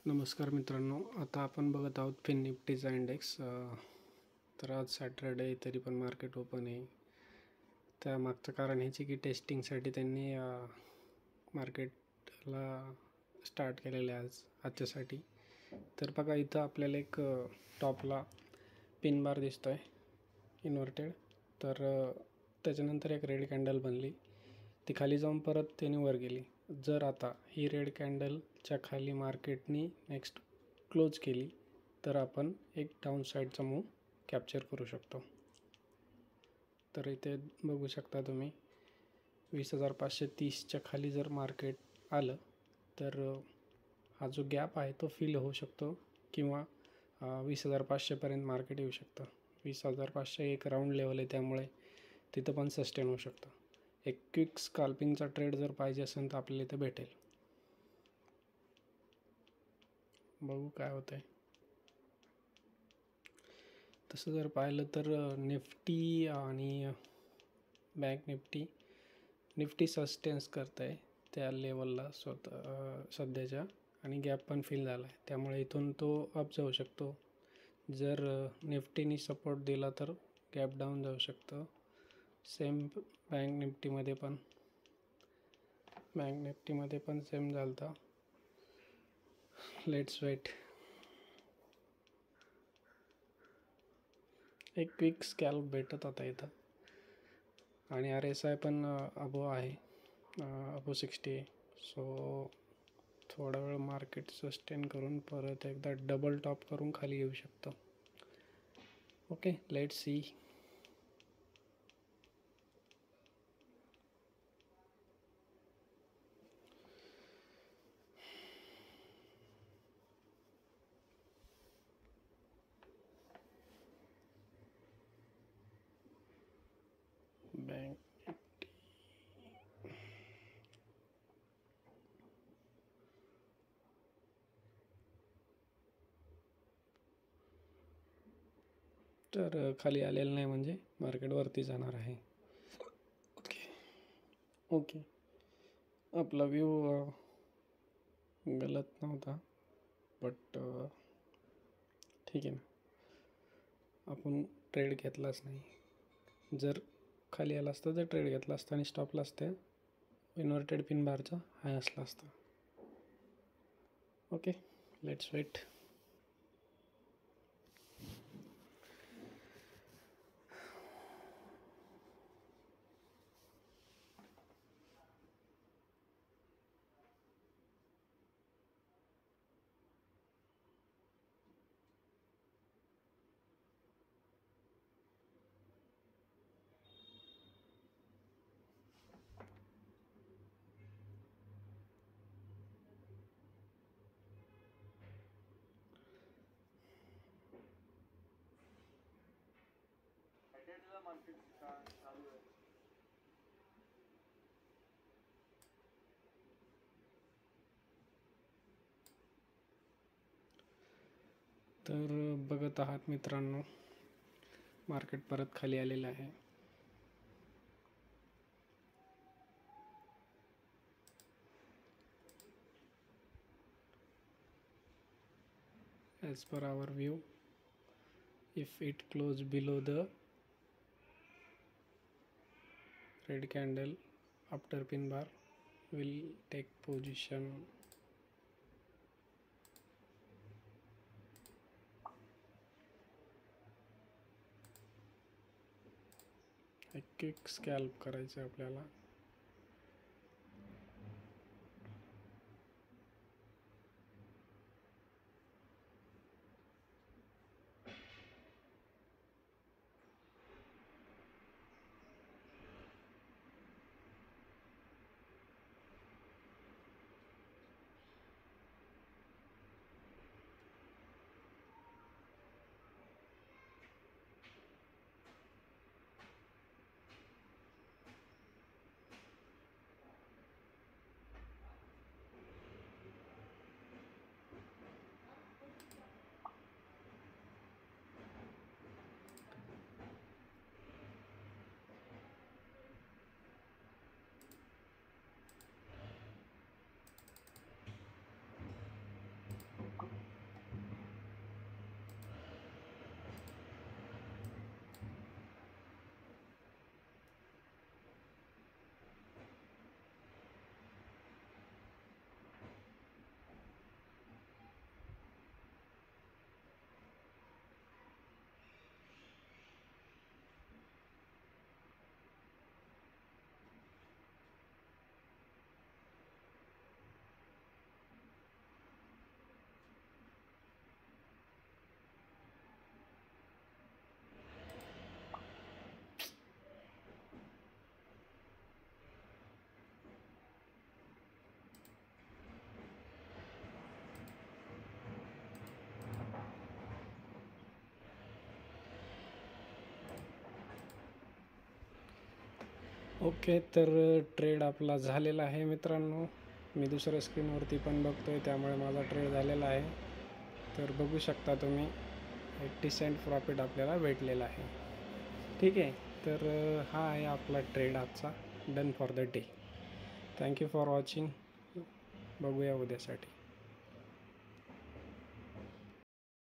नमस्कार मित्रांनो, आता आपण बघत आहोत फिन निफ्टीचा इंडेक्स. तर आज सॅटरडे तरी पण मार्केट ओपन आहे. त्यामागचं कारण ह्याची की टेस्टिंगसाठी त्यांनी मार्केटला स्टार्ट केलेलं आहे आजच्यासाठी. तर बघा, इथं आपल्याला एक टॉपला पिन बार दिसतो आहे इन्व्हर्टेड. तर त्याच्यानंतर एक रेड कॅन्डल बनली, ती खाली जाऊन परत त्याने वर गेली. जर आता ही रेड कॅन्डलच्या खाली मार्केटनी नेक्स्ट क्लोज केली तर आपण एक डाऊन साईडचा मूव कॅप्चर करू शकतो. तर इथे बघू शकता तुम्ही 20,530च्या खाली जर मार्केट आलं तर हा जो गॅप आहे तो फिल होऊ शकतो किंवा 20,500पर्यंत मार्केट येऊ शकतं. 20,500 एक राऊंड लेवल आहे, त्यामुळे तिथं पण सस्टेन होऊ शकतं. एक क्विक स्काल्पिंगचा ट्रेड जर पाहिजे असेल तर आपल्याला इथे भेटेल. बघू काय होतं आहे. तसं जर पाहिलं तर निफ्टी आणि बँक निफ्टी सस्टेन्स करत आहे त्या लेवलला सध्याच्या, आणि गॅप पण फिल झाला आहे, त्यामुळे इथून तो अप जाऊ शकतो. जर निफ्टीनी सपोर्ट दिला तर गॅप डाऊन जाऊ शकतं. सेम बँक निफ्टीमध्ये पण सेम झालं होतं. Let's wait. एक क्विक स्कॅल्प भेटत आता इथं, आणि RSI पण अबो आहे, अबो 60 आहे. सो थोडा वेळ मार्केट सस्टेन करून परत एकदा डबल टॉप करून खाली येऊ शकतं. Okay, let's see. बँक तर खाली आलेलं नाही म्हणजे मार्केट वरती जाणार आहे. ओके, आपला व्यू गलत नव्हता, बट ठीक आहे ना, आपण ट्रेड घेतलाच नाही. जर खाली आला असता तर ट्रेड घेतला असता आणि स्टॉपला असतं इन्व्हर्टेड पिन बारचा हाय असला असता. Okay, let's wait. तर बघत आहात मित्रांनो, मार्केट परत खाली आलेलं आहे. as per our view, if it close below the red candle after pin bar, will take position. एक क्विक स्कॅल्प करायचं आपल्याला. ओके, तर ट्रेड आपला झालेला आहे मित्रांनो. मी दुसऱ्या स्क्रीनवरती पण बघतोय, त्यामुळे माझा ट्रेड झालेला आहे. तर बघू शकता तुम्ही 80 सेंट प्रॉफिट आपल्याला भेटलेला आहे. ठीक आहे, तर हा आहे आपला ट्रेड आजचा done for the day. Thank you for watching. बघूया उद्यासाठी.